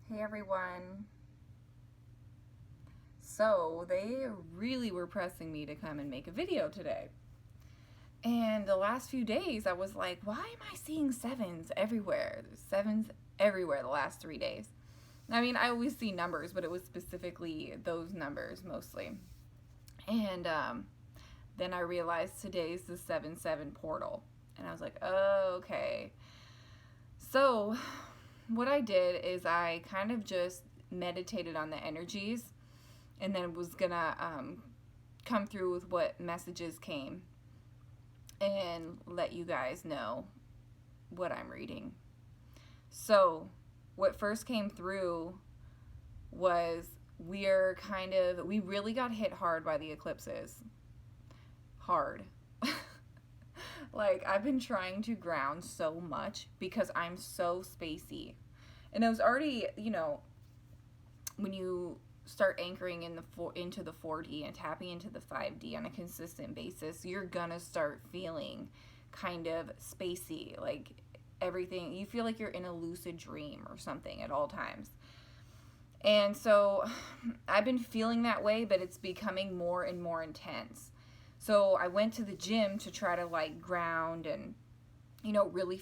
Hey everyone. So they really were pressing me to come and make a video today. And the last few days I was like, why am I seeing sevens everywhere? There's sevens everywhere the last 3 days. I mean, I always see numbers, but it was specifically those numbers mostly. And then I realized today's the 7-7 portal. And I was like, oh, okay. So what I did is I kind of just meditated on the energies and then was gonna come through with what messages came and let you guys know what I'm reading. So what first came through was we really got hit hard by the eclipses. Hard. Like, I've been trying to ground so much because I'm so spacey. And it was already, when you start anchoring into the 4D and tapping into the 5D on a consistent basis, you're gonna start feeling kind of spacey, like everything, you feel like you're in a lucid dream or something at all times. And so I've been feeling that way, but it's becoming more and more intense. So I went to the gym to try to like ground and, really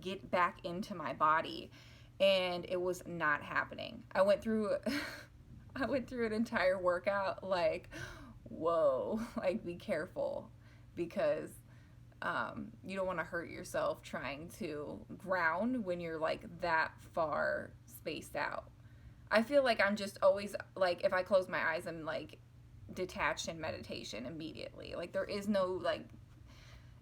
get back into my body. And it was not happening. I went through an entire workout like, whoa, like be careful because you don't want to hurt yourself trying to ground when you're like that far spaced out. I feel like I'm just always like, if I close my eyes, I'm like detached in meditation immediately. Like there is no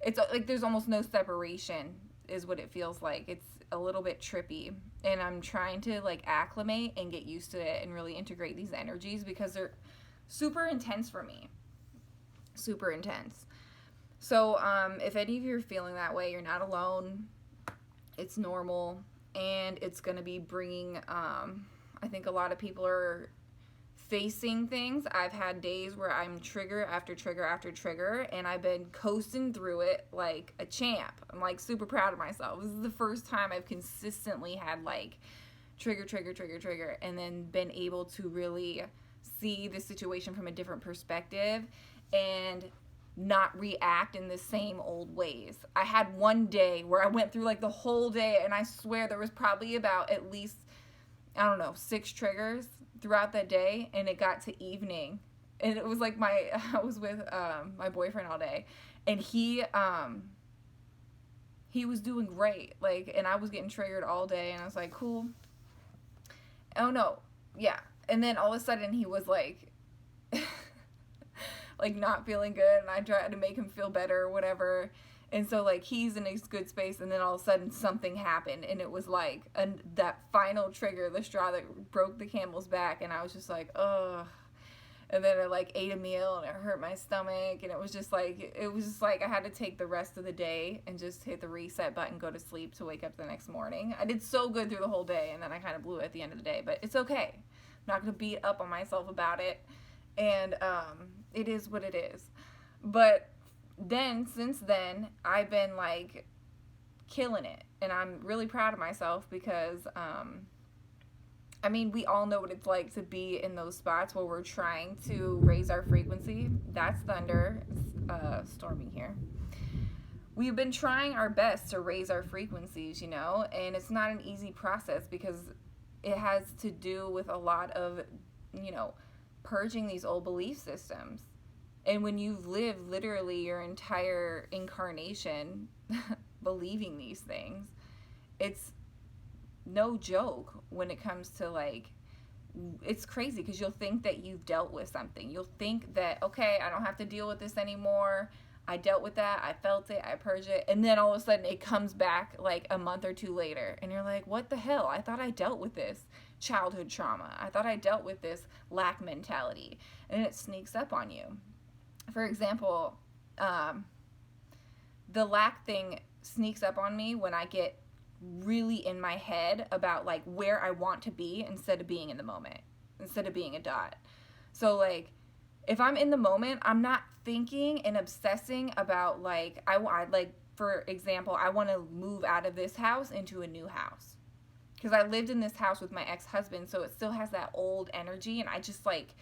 it's like there's almost no separation is what it feels like. It's a little bit trippy, and I'm trying to like acclimate and get used to it and really integrate these energies because they're super intense for me. Super intense. So if any of you are feeling that way, you're not alone. It's normal, and it's going to be bringing I think a lot of people are facing things. I've had days where I'm trigger after trigger after trigger, and I've been coasting through it like a champ. I'm like super proud of myself. This is the first time I've consistently had like trigger, and then been able to really see the situation from a different perspective and not react in the same old ways. I had one day where I went through like the whole day, and I swear there was probably about at least, I don't know, 6 triggers throughout that day, and it got to evening, and it was like I was with my boyfriend all day, and he was doing great, like, and I was getting triggered all day, and I was like, cool. Oh no, yeah, and then all of a sudden he was like like not feeling good, and I tried to make him feel better or whatever. And so like he's in a good space, and then all of a sudden something happened, and it was like that final trigger, the straw that broke the camel's back, and I was just like, ugh. And then I like ate a meal, and it hurt my stomach, and it was just like I had to take the rest of the day and just hit the reset button, go to sleep to wake up the next morning. I did so good through the whole day, and then I kind of blew it at the end of the day, but it's okay. I'm not gonna beat up on myself about it, and it is what it is. But then since then I've been like killing it, and I'm really proud of myself because I mean, we all know what it's like to be in those spots where we're trying to raise our frequency. That's thunder. It's storming here. We've been trying our best to raise our frequencies, and it's not an easy process because it has to do with a lot of purging these old belief systems. And when you've lived literally your entire incarnation believing these things, it's no joke when it comes to like, it's crazy because you'll think that you've dealt with something. You'll think that, okay, I don't have to deal with this anymore. I dealt with that. I felt it. I purged it. And then all of a sudden it comes back like a month or 2 later. And you're like, what the hell? I thought I dealt with this childhood trauma. I thought I dealt with this lack mentality. And it sneaks up on you. For example, the lack thing sneaks up on me when I get really in my head about like where I want to be instead of being in the moment, instead of being a dot. So like if I'm in the moment, I'm not thinking and obsessing about like, for example, I want to move out of this house into a new house. because I lived in this house with my ex-husband, so it still has that old energy, and I just like,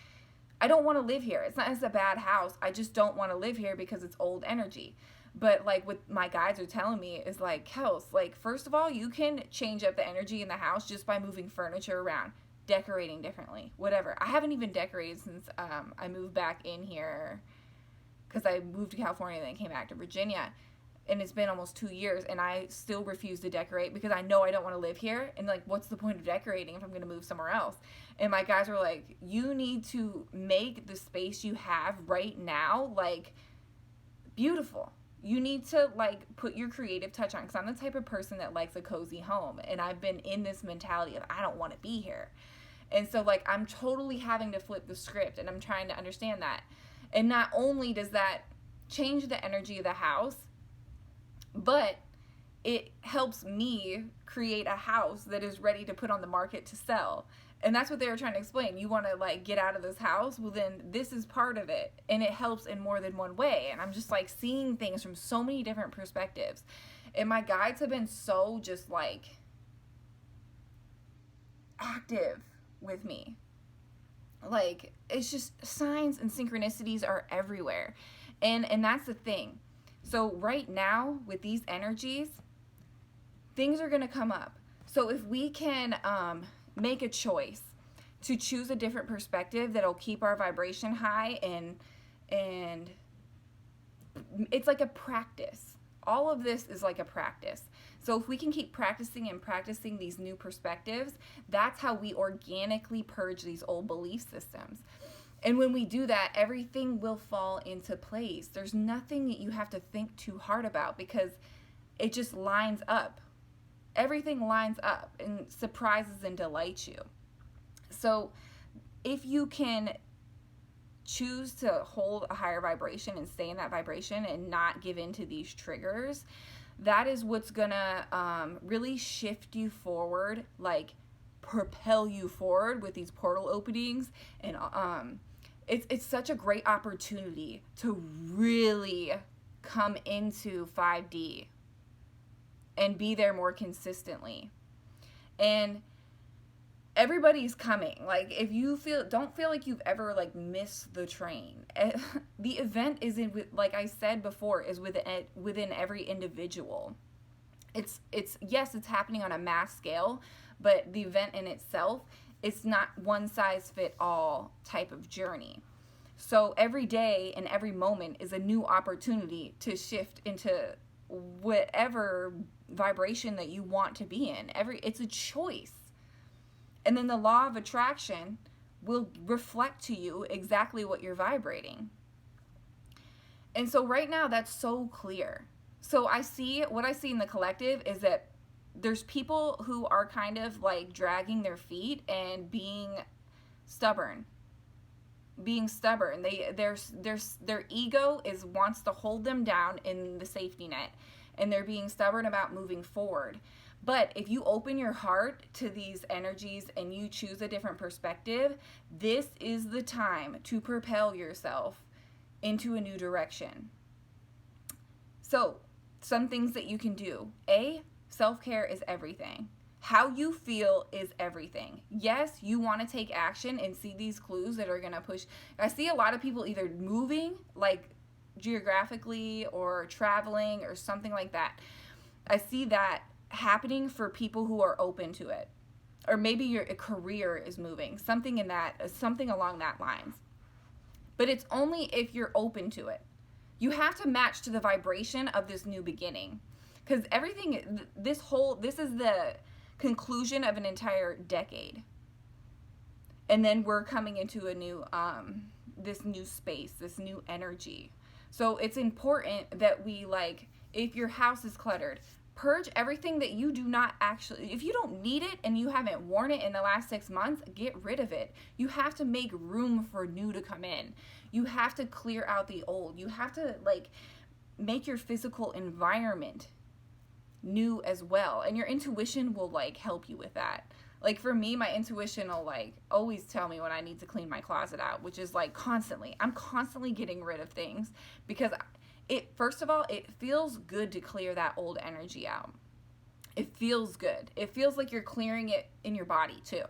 I don't want to live here. It's not as a bad house. I just don't want to live here because it's old energy. But like what my guides are telling me is like, Kels, like, first of all, you can change up the energy in the house just by moving furniture around, decorating differently, whatever. I haven't even decorated since I moved back in here, because I moved to California and then came back to Virginia. And it's been almost 2 years, and I still refuse to decorate because I know I don't want to live here. And like, what's the point of decorating if I'm going to move somewhere else? And my guys were like, you need to make the space you have right now, like, beautiful. You need to like put your creative touch on, because I'm the type of person that likes a cozy home, and I've been in this mentality of I don't want to be here. And so like, I'm totally having to flip the script, and I'm trying to understand that. And not only does that change the energy of the house, but it helps me create a house that is ready to put on the market to sell. And that's what they were trying to explain. You want to like get out of this house? Well, then this is part of it. And it helps in more than one way. And I'm just like seeing things from so many different perspectives. And my guides have been so just like active with me. Like, it's just signs and synchronicities are everywhere. And that's the thing. So right now with these energies, things are going to come up. So if we can make a choice to choose a different perspective that'll keep our vibration high, and it's like a practice. All of this is like a practice. So if we can keep practicing and practicing these new perspectives, that's how we organically purge these old belief systems. And when we do that, everything will fall into place. There's nothing that you have to think too hard about, because it just lines up. Everything lines up and surprises and delights you. So if you can choose to hold a higher vibration and stay in that vibration and not give in to these triggers, that is what's gonna really shift you forward, like propel you forward with these portal openings. And it's such a great opportunity to really come into 5D and be there more consistently. And everybody's coming. Like, if you don't feel like you've ever like missed the train. The event is like I said before, is within every individual. It's yes, it's happening on a mass scale, but the event in itself, it's not one size fit all type of journey. So every day and every moment is a new opportunity to shift into whatever vibration that you want to be in. It's a choice. And then the law of attraction will reflect to you exactly what you're vibrating. And so right now that's so clear. So what I see in the collective is that there's people who are kind of like dragging their feet and being stubborn. Their ego wants to hold them down in the safety net, and they're being stubborn about moving forward. But if you open your heart to these energies and you choose a different perspective, this is the time to propel yourself into a new direction. So, some things that you can do. Self-care is everything. How you feel is everything. Yes, you want to take action and see these clues that are going to push. I see a lot of people either moving, like geographically, or traveling or something like that. I see that happening for people who are open to it. Or maybe your career is moving, something along that lines. But it's only if you're open to it. You have to match to the vibration of this new beginning. Because this is the conclusion of an entire decade. And then we're coming into a new, this new space, this new energy. So it's important that we, like, if your house is cluttered, purge everything that you do not actually, if you don't need it and you haven't worn it in the last 6 months, get rid of it. You have to make room for new to come in. You have to clear out the old. You have to, like, make your physical environment new as well. And your intuition will, like, help you with that. Like, for me, my intuition will, like, always tell me when I need to clean my closet out, which is, like, constantly. I'm constantly getting rid of things because first of all, it feels good to clear that old energy out. It feels good. It feels like you're clearing it in your body too.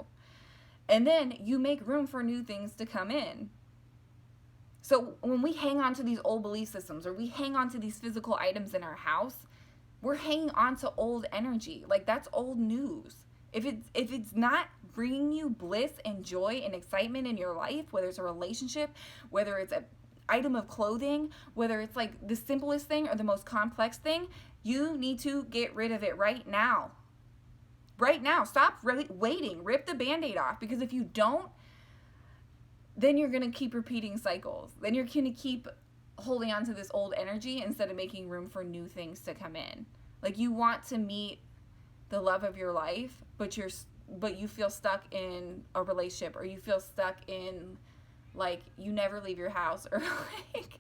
And then you make room for new things to come in. So when we hang on to these old belief systems, or we hang on to these physical items in our house, we're hanging on to old energy. Like, that's old news. If it's not bringing you bliss and joy and excitement in your life, whether it's a relationship, whether it's an item of clothing, whether it's like the simplest thing or the most complex thing, you need to get rid of it right now. Right now. Stop really waiting. Rip the Band-Aid off, because if you don't, then you're going to keep repeating cycles. Then you're going to keep holding on to this old energy instead of making room for new things to come in. Like, you want to meet the love of your life, but you feel stuck in a relationship, or you feel stuck in, like, you never leave your house, or like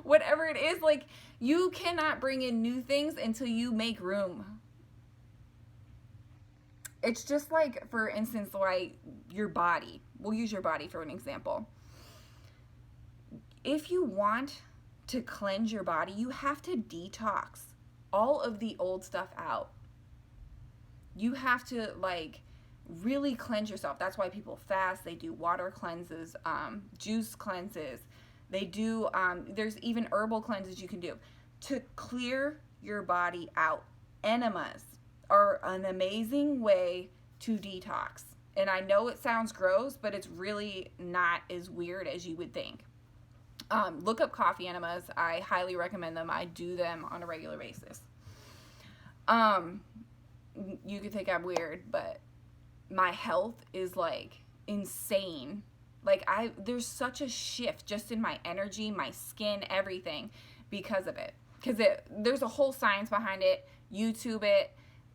whatever it is. Like, you cannot bring in new things until you make room. It's just like, for instance, like your body. We'll use your body for an example. If you want to cleanse your body, you have to detox all of the old stuff out. You have to, like, really cleanse yourself. That's why people fast. They do water cleanses, juice cleanses. They do, there's even herbal cleanses you can do to clear your body out. Enemas are an amazing way to detox. And I know it sounds gross, but it's really not as weird as you would think. Look up coffee enemas. I highly recommend them. I do them on a regular basis. You could think I'm weird, but my health is, like, insane. Like, there's such a shift just in my energy, my skin, everything, because of it. Because there's a whole science behind it. YouTube it.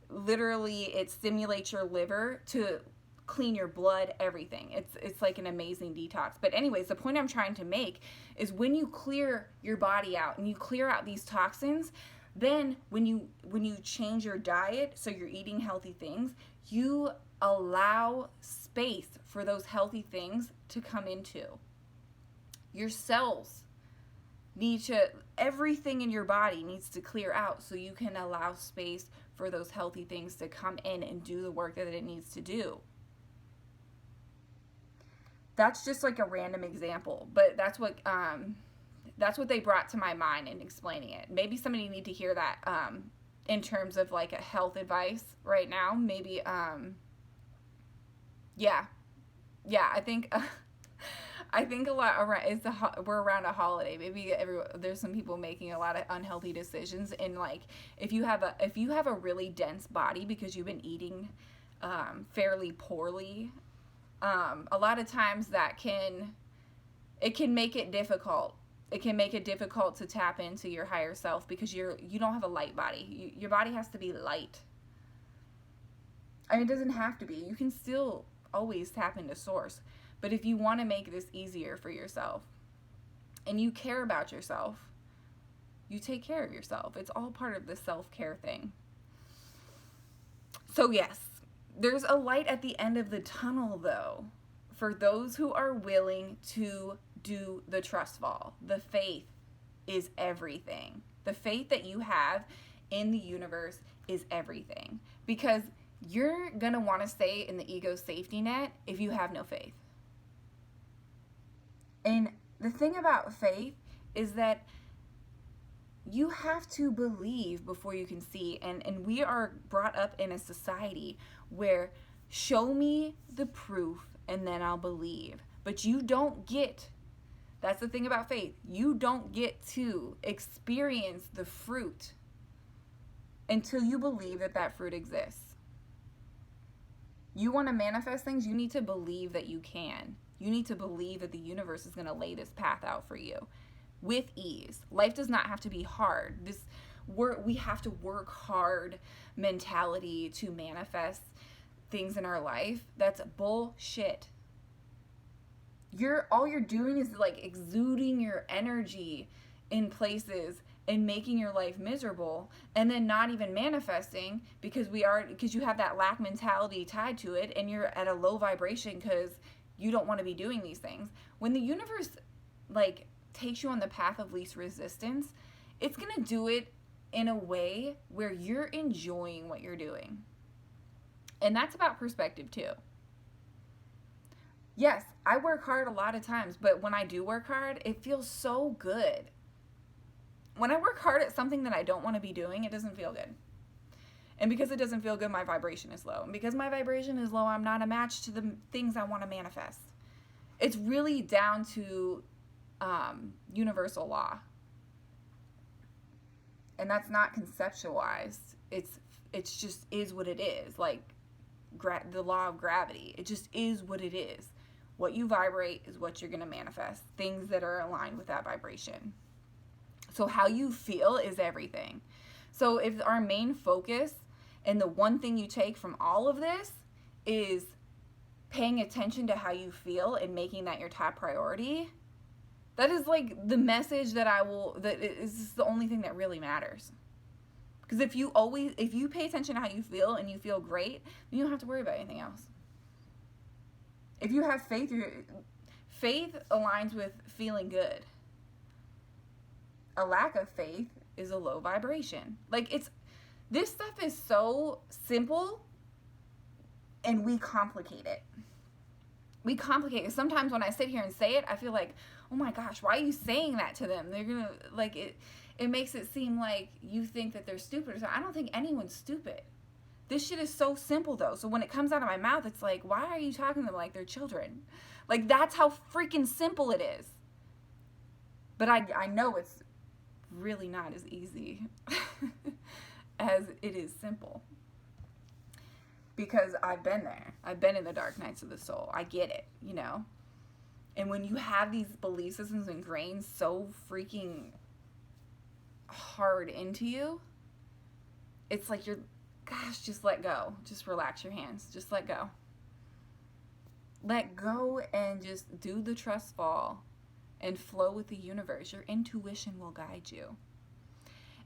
Literally, it stimulates your liver to clean your blood, everything. It's like an amazing detox. But anyways, the point I'm trying to make is, when you clear your body out and you clear out these toxins, then when you change your diet, so you're eating healthy things, you allow space for those healthy things to come into. Your cells everything in your body needs to clear out, so you can allow space for those healthy things to come in and do the work that it needs to do. That's just like a random example, but that's what they brought to my mind in explaining it. Maybe somebody need to hear that in terms of, like, a health advice right now. Maybe yeah, I think a lot around we're around a holiday. Maybe there's some people making a lot of unhealthy decisions, and, like, if you have a really dense body because you've been eating fairly poorly, a lot of times it can make it difficult. It can make it difficult to tap into your higher self, because you don't have a light body. Your body has to be light. I mean, it doesn't have to be. You can still always tap into source. But if you want to make this easier for yourself, and you care about yourself, you take care of yourself. It's all part of the self-care thing. So yes, there's a light at the end of the tunnel, though, for those who are willing to do the trust fall. The faith is everything. The faith that you have in the universe is everything, because you're going to want to stay in the ego safety net if you have no faith. And the thing about faith is that you have to believe before you can see. And we are brought up in a society where, show me the proof and then I'll believe. But you don't get, that's the thing about faith, you don't get to experience the fruit until you believe that that fruit exists. You want to manifest things, you need to believe that you can. You need to believe that the universe is going to lay this path out for you with ease. Life does not have to be hard. We have to work hard mentality to manifest things in our life. That's bullshit. All you're doing is, like, exuding your energy in places and making your life miserable, and then not even manifesting because you have that lack mentality tied to it, and you're at a low vibration because you don't want to be doing these things. When the universe, like, takes you on the path of least resistance, it's going to do it in a way where you're enjoying what you're doing. And that's about perspective too. Yes, I work hard a lot of times, but when I do work hard, it feels so good. When I work hard at something that I don't want to be doing, it doesn't feel good. And because it doesn't feel good, my vibration is low. And because my vibration is low, I'm not a match to the things I want to manifest. It's really down to universal law. And that's not conceptualized. It's just is what it is. Like the law of gravity. It just is what it is. What you vibrate is what you're going to manifest. Things that are aligned with that vibration. So how you feel is everything. So if our main focus and the one thing you take from all of this is paying attention to how you feel and making that your top priority, that is like the message that is the only thing that really matters. Because if you pay attention to how you feel and you feel great, you don't have to worry about anything else. If you have faith, faith aligns with feeling good. A lack of faith is a low vibration. Like this stuff is so simple and we complicate it. We complicate it. Sometimes when I sit here and say it, I feel like, oh my gosh, why are you saying that to them? They're gonna, like, it makes it seem like you think that they're stupid. So I don't think anyone's stupid. This shit is so simple though. So when it comes out of my mouth, it's like, why are you talking to them like they're children? Like that's how freaking simple it is. But I know it's really not as easy as it is simple. Because I've been there. I've been in the dark nights of the soul. I get it, you know? And when you have these belief systems ingrained so freaking hard into you, it's like gosh, just let go. Just relax your hands. Just let go. Let go and just do the trust fall and flow with the universe. Your intuition will guide you.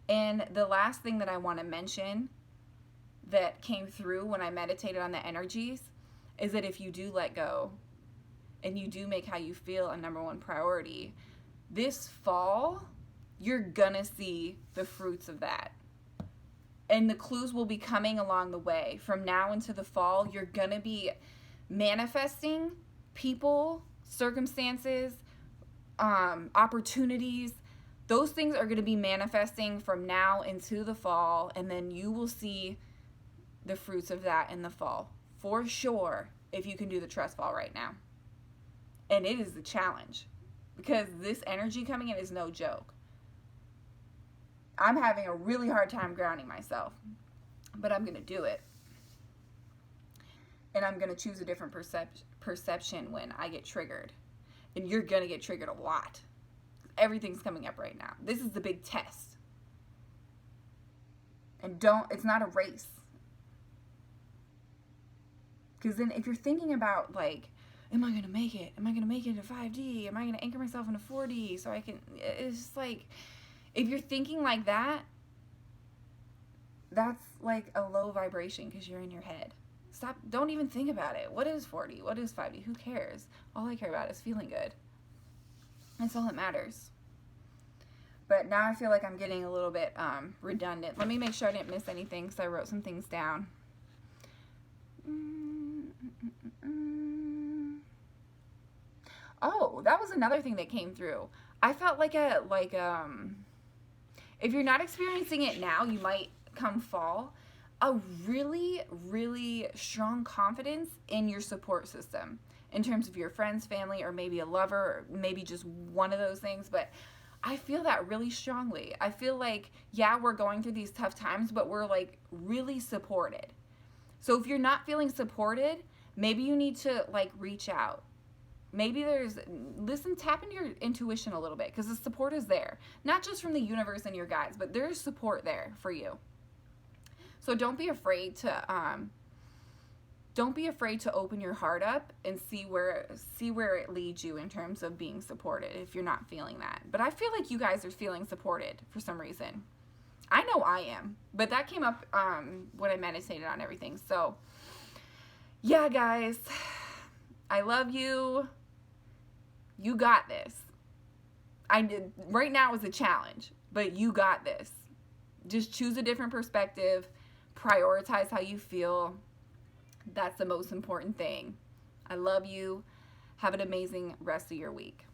And the last thing that I want to mention that came through when I meditated on the energies is that if you do let go and you do make how you feel a number one priority, this fall, you're gonna see the fruits of that. And the clues will be coming along the way. From now into the fall, you're gonna be manifesting people, circumstances, opportunities. Those things are going to be manifesting from now into the fall, and then you will see the fruits of that in the fall for sure if you can do the trust fall right now. And it is a challenge because this energy coming in is no joke. I'm having a really hard time grounding myself, but I'm going to do it. And I'm going to choose a different perception when I get triggered. And you're going to get triggered a lot. Everything's coming up right now. This is the big test. And it's not a race. Because then if you're thinking about like, am I going to make it? Am I going to make it to 5D? Am I going to anchor myself into 4D so I can, it's just like, if you're thinking like that, that's like a low vibration because you're in your head. Stop, don't even think about it. What is 4D? What is 5D? Who cares? All I care about is feeling good. That's all that matters. But now I feel like I'm getting a little bit redundant. Let me make sure I didn't miss anything because I wrote some things down. Oh, that was another thing that came through. I felt like if you're not experiencing it now, you might come fall. A really, really strong confidence in your support system in terms of your friends, family, or maybe a lover, or maybe just one of those things. But I feel that really strongly. I feel like, yeah, we're going through these tough times, but we're like really supported. So if you're not feeling supported, maybe you need to like reach out. Maybe tap into your intuition a little bit because the support is there. Not just from the universe and your guides, but there's support there for you. So don't be afraid to open your heart up and see where it leads you in terms of being supported if you're not feeling that. But I feel like you guys are feeling supported for some reason. I know I am, but that came up when I meditated on everything. So yeah, guys, I love you. You got this. Right now is a challenge, but you got this. just choose a different perspective. Prioritize how you feel. That's the most important thing. I love you. Have an amazing rest of your week.